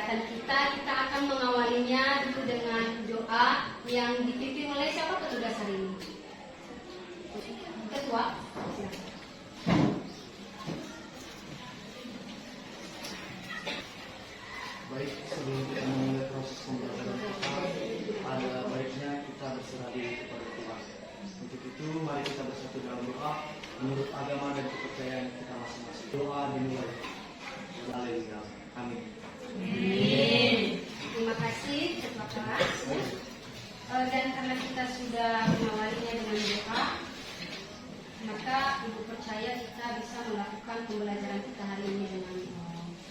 kegiatan kita akan mengawalinya dulu dengan doa yang dipimpin oleh siapa petugas hari ini? Ketua. Baik, sebelum kita memulai proses pembelajaran ada baiknya kita berserah diri kepada Tuhan. Untuk itu, mari kita bersatu dalam doa menurut agama dan kepercayaan kita masing-masing. Doa dimulai. Haleluya. Amin. Amin. Terima kasih Ketua kelas. Dan karena kita sudah mengawalinya dengan doa, maka Ibu percaya kita bisa melakukan pembelajaran kita hari ini dengan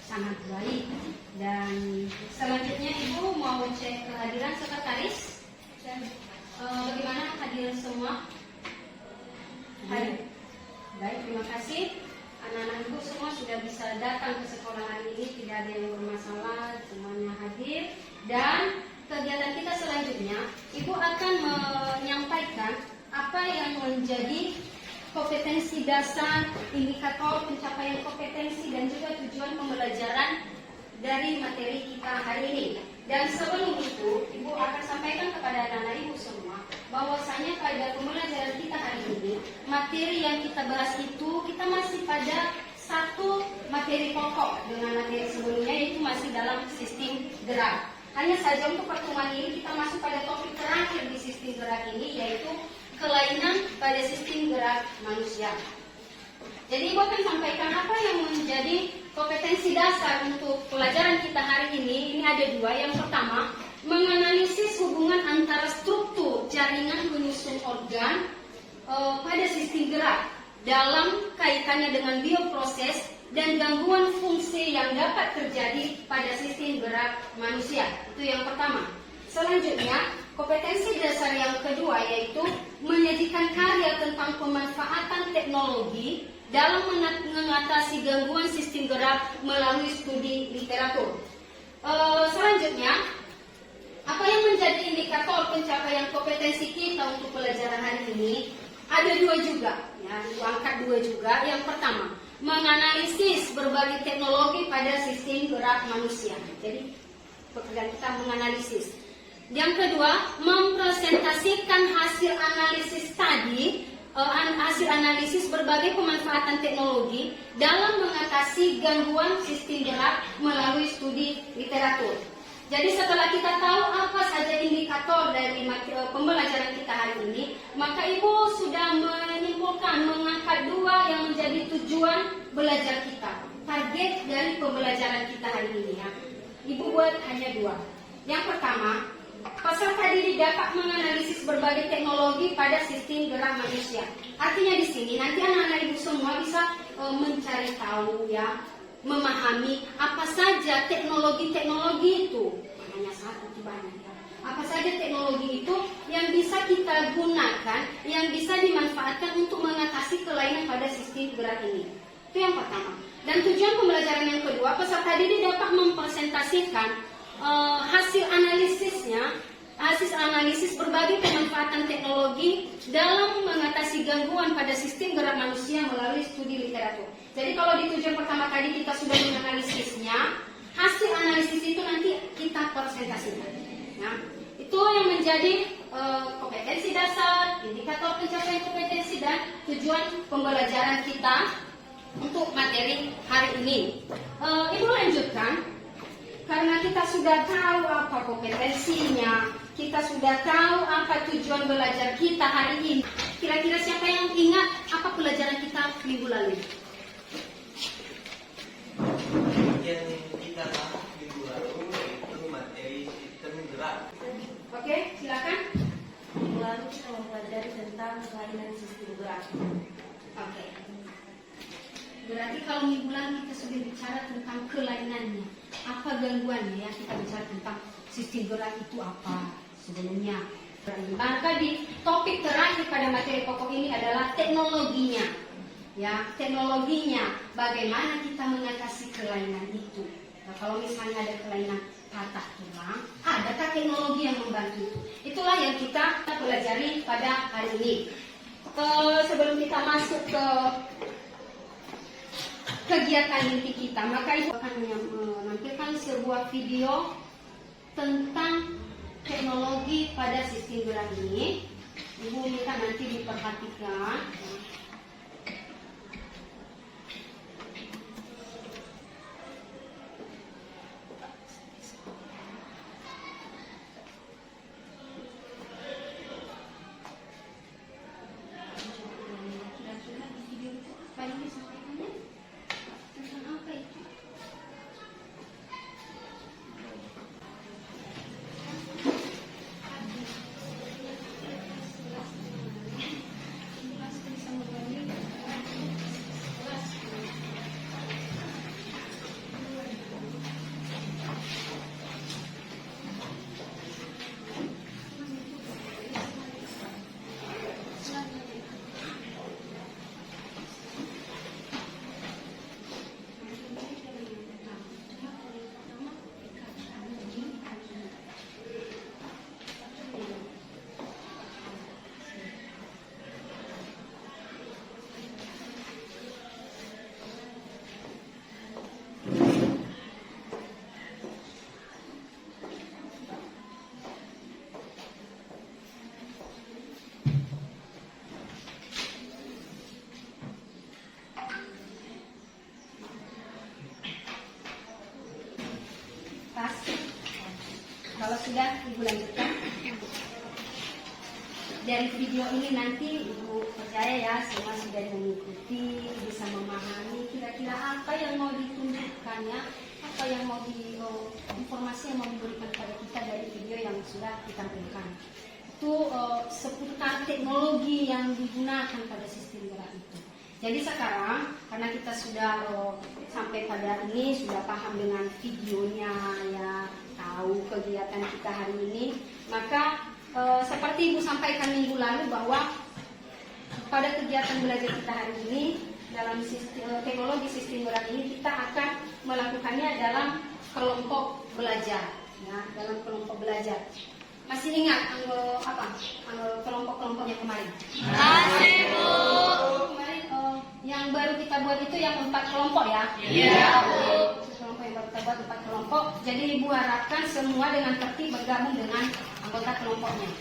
sangat baik. Dan selanjutnya Ibu mau cek kehadiran sekretaris. Bagaimana hadir semua? Hadir. Baik, terima kasih. Anak-anak Ibu semua sudah bisa datang ke sekolah hari ini, tidak ada yang bermasalah, semuanya hadir. Dan kegiatan kita selanjutnya, Ibu akan menyampaikan apa yang menjadi kompetensi dasar, indikator pencapaian kompetensi, dan juga tujuan pembelajaran dari materi kita hari ini. Dan sebelum itu, Ibu akan sampaikan kepada anak-anak Ibu semua bahwasanya pada pembelajaran kita hari ini, materi yang kita bahas itu kita masih pada satu materi pokok dengan materi sebelumnya, yaitu masih dalam sistem gerak. Hanya saja untuk pertemuan ini kita masuk pada topik terakhir di sistem gerak ini, yaitu kelainan pada sistem gerak manusia. Jadi Ibu akan sampaikan apa yang menjadi kompetensi dasar untuk pelajaran kita hari ini. Ini ada dua. Yang pertama, menganalisis hubungan antara struktur jaringan penyusun organ pada sistem gerak dalam kaitannya dengan bioproses dan gangguan fungsi yang dapat terjadi pada sistem gerak manusia. Itu yang pertama. Selanjutnya, kompetensi dasar yang kedua yaitu menyajikan karya tentang pemanfaatan teknologi dalam mengatasi gangguan sistem gerak melalui studi literatur. Selanjutnya, apa yang menjadi indikator pencapaian kompetensi kita untuk pelajaran hari ini? Ada dua juga, ya, angkat dua juga. Yang pertama, menganalisis berbagai teknologi pada sistem gerak manusia. Jadi, pekerjaan kita menganalisis. Yang kedua, mempresentasikan hasil analisis tadi, hasil analisis berbagai pemanfaatan teknologi dalam mengatasi gangguan sistem gerak melalui studi literatur. Jadi setelah kita tahu apa saja indikator dari pembelajaran kita hari ini, maka Ibu sudah menyimpulkan, mengangkat dua yang menjadi tujuan belajar kita, target dari pembelajaran kita hari ini. Ya. Ibu buat hanya dua. Yang pertama, peserta didik dapat menganalisis berbagai teknologi pada sistem gerak manusia. Artinya di sini nanti anak-anak Ibu semua bisa mencari tahu, ya, memahami apa saja teknologi-teknologi itu. Hanya satu, banyak. Ya. Apa saja teknologi itu yang bisa kita gunakan, yang bisa dimanfaatkan untuk mengatasi kelainan pada sistem gerak ini. Itu yang pertama. Dan tujuan pembelajaran yang kedua, peserta didik dapat mempresentasikan hasil analisis berbagai pemanfaatan teknologi dalam mengatasi gangguan pada sistem gerak manusia melalui studi literatur. Jadi kalau di tujuan pertama tadi kita sudah menganalisisnya, hasil analisis itu nanti kita presentasikan. Nah, itu yang menjadi kompetensi dasar, indikator pencapaian kompetensi dan tujuan pembelajaran kita untuk materi hari ini. Ibu lanjutkan. Karena kita sudah tahu apa kompetensinya, kita sudah tahu apa tujuan belajar kita hari ini. Kira-kira siapa yang ingat apa pelajaran kita minggu lalu? Yang kita bahas minggu lalu itu materi sistem gerak. Oke, silakan. Minggu lalu kita mempelajari tentang kelainan sistem gerak. Oke. Berarti kalau minggu lalu kita sudah bicara tentang kelainannya, apa gangguannya, ya, kita bicara tentang sistem gerak itu apa sebelumnya. Maka di topik terakhir pada materi pokok ini adalah teknologinya, ya, teknologinya, bagaimana kita mengatasi kelainan itu. Nah, kalau misalnya ada kelainan patah tulang, adakah teknologi yang membantu itu? Itulah yang kita pelajari pada hari ini. Sebelum kita masuk ke kegiatan inti kita. Maka Ibu akan menampilkan sebuah video tentang teknologi pada sistem gerak ini. Ibu minta nanti diperhatikan. Kira-kira di video itu apa yang disampaikannya? Tentang apa itu? Pas. Kalau sudah, Ibu lanjutkan. Dari video ini nanti Ibu percaya ya, semua sudah mengikuti, bisa memahami kira-kira apa yang mau ditunjukkan ya, apa yang mau informasi yang mau diberikan kepada kita dari video yang sudah ditampilkan. Itu seputar teknologi yang digunakan pada sistem gerak itu. Jadi sekarang karena kita sudah sampai pada ini, sudah paham dengan videonya ya, tahu kegiatan kita hari ini, maka seperti Ibu sampaikan minggu lalu bahwa pada kegiatan belajar kita hari ini dalam teknologi sistem gerak ini kita akan melakukannya dalam kelompok belajar ya, dalam kelompok belajar. Masih ingat kelompok-kelompoknya kemarin? Masih, Bu. Kemarin yang baru kita buat itu yang 4 kelompok ya? Iya, Bu. Kelompok yang baru kita buat 4 kelompok. Jadi Ibu harapkan semua dengan tertib bergabung dengan anggota kelompoknya.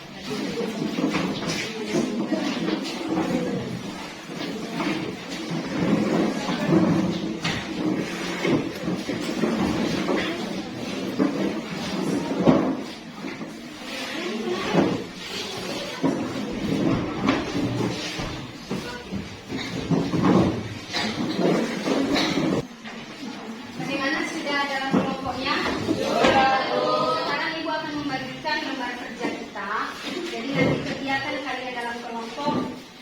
Bagaimana sudah dalam kelompoknya? Sekarang Ibu akan membagikan lembar kerja kita. Jadi nanti kegiatan kalian dalam kelompok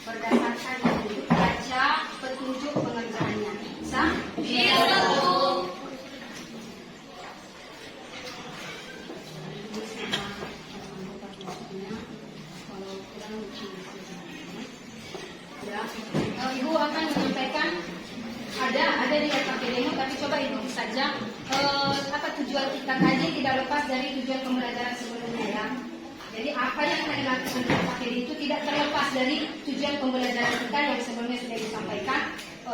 berdasarkan yang Ibu baca petunjuk pengerjaannya. Bisa? Iya, Bu. Ibu akan menyampaikan ada di RKP demo, tapi coba Ibu saja apa tujuan kita kaji tidak lepas dari tujuan pembelajaran sebelumnya ya. Jadi apa yang kalian lakukan di RKP itu tidak terlepas dari tujuan pembelajaran kita yang sebelumnya sudah disampaikan,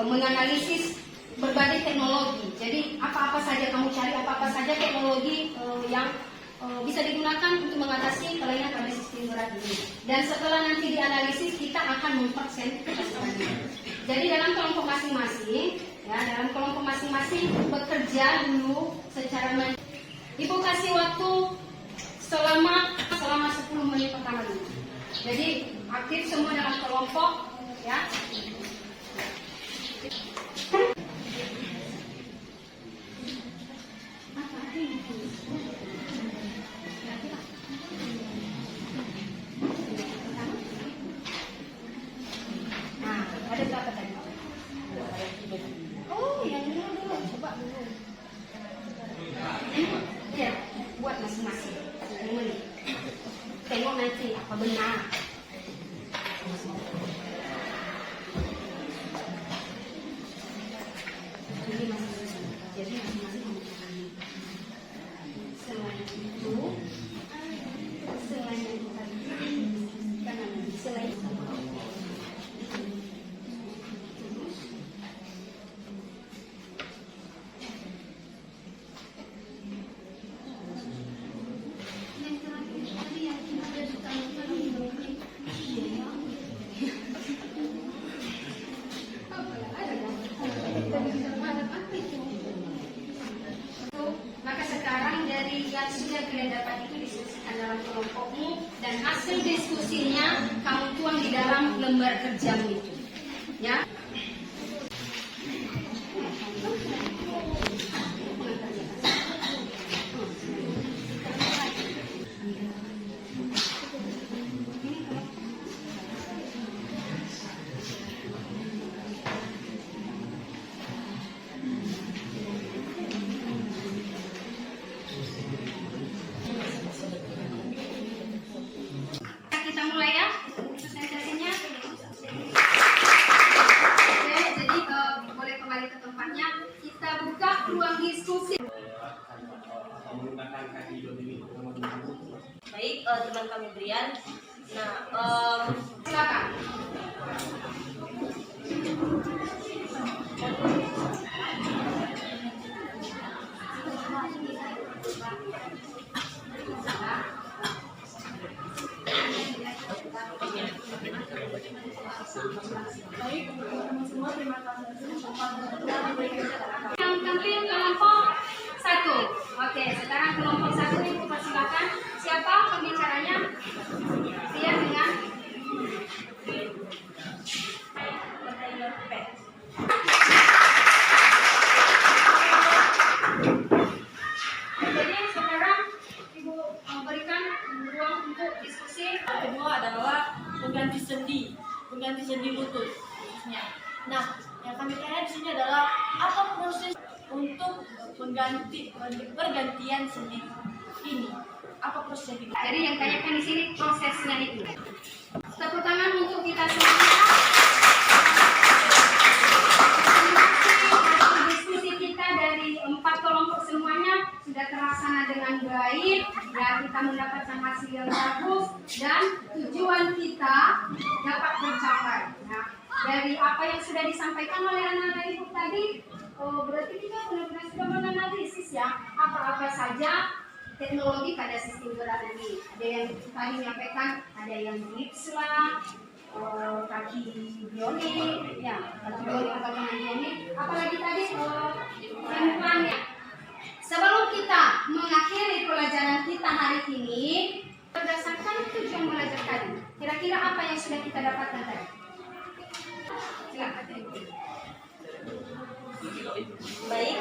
menganalisis berbagai teknologi. Jadi apa-apa saja kamu cari, apa-apa saja teknologi yang bisa digunakan untuk mengatasi kelainan pada sistem gerak ini. Dan setelah nanti dianalisis kita akan mempresentasikannya. Jadi dalam kelompok masing-masing, ya dalam kelompok masing-masing bekerja dulu secara mandiri. Ibu kasih waktu selama 10 menit pertama dulu. Jadi aktif semua dalam kelompok, ya. Nah, ada berapa tadi? Oh, yang ini dulu, coba dulu. Ya, buat masing-masing. Tengok nanti apa benar. Jadi masing-masing memahami. Selain itu, selain itu tadi, selain sudah kalian dapat itu diskusikan dalam kelompokmu, dan hasil diskusinya kamu tuang di dalam lembar kerjamu itu. Ya. Kita mulai ya presentasinya. Oke, jadi boleh kembali ke tempatnya. Kita buka ruang diskusi. Baik, teman kami Brian. Nah, Silakan. Yang tampil kelompok 1. Oke, sekarang kelompok 1 itu persilakan. Siapa pembicaranya? Dia dengan jadi sekarang Ibu berikan ruang untuk diskusi. kedua adalah pengganti sendi lutut khususnya. Nah, yang kami tanya di sini adalah apa proses untuk pergantian sendi ini? Apa prosesnya? Jadi yang tanyakan di sini prosesnya itu. Tepuk tangan untuk kita semua. Hasil diskusi kita dari 4 kelompok semuanya sudah terlaksana dengan baik. Ya, kita mendapatkan hasil yang bagus dan tujuan kita dapat tercapai. Nah, dari apa yang sudah disampaikan oleh anak-anak ibu tadi, berarti kita benar-benar sudah menganalisis ya apa-apa saja teknologi pada sistem gerak ini. Ada yang tadi menyampaikan, ada yang gips lah, kaki bionik, ya kaki bionik atau tangan bionik. Apalagi tadi implannya. Sebelum kita mengakhiri pelajaran kita hari ini, berdasarkan tujuan belajar tadi, kira-kira apa yang sudah kita dapatkan tadi? Silakan. Baik,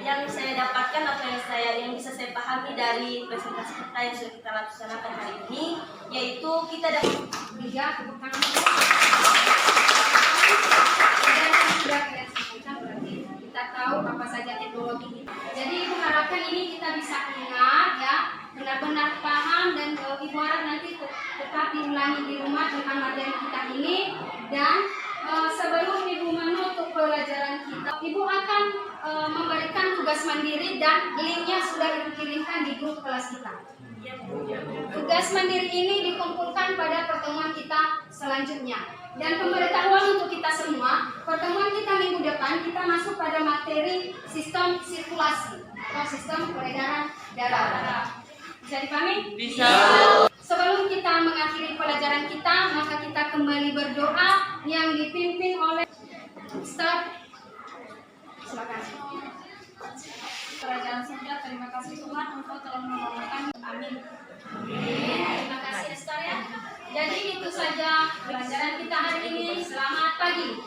yang saya dapatkan atau yang bisa saya pahami dari presentasi kita yang sudah kita laksanakan hari ini, yaitu kita dapat Tepuk tangan. Dan sudah kalian sampaikan berarti kita tahu apa saja teknologi ini. Jadi ibu harapkan ini kita bisa ingat ya, benar-benar paham, dan ibu harap nanti tetap diulangi di rumah tentang materi kita ini. Dan sebelum ibu menutup pelajaran kita, ibu akan memberikan tugas mandiri dan linknya sudah ibu kirimkan di grup kelas kita. Tugas mandiri ini dikumpulkan pada pertemuan kita selanjutnya. Dan pemberitahuan untuk kita semua, pertemuan kita minggu depan kita masuk pada materi sistem sirkulasi atau sistem peredaran darah. Bisa dipahami? Bisa. Sebelum kita mengakhiri pelajaran kita, maka kita kembali berdoa yang dipimpin oleh Ustaz. Silakan. Kerajaan surga, terima kasih Tuhan Engkau telah menolong kami. Amin. Terima kasih Esther ya. Jadi itu saja pelajaran kita hari ini. Selamat pagi.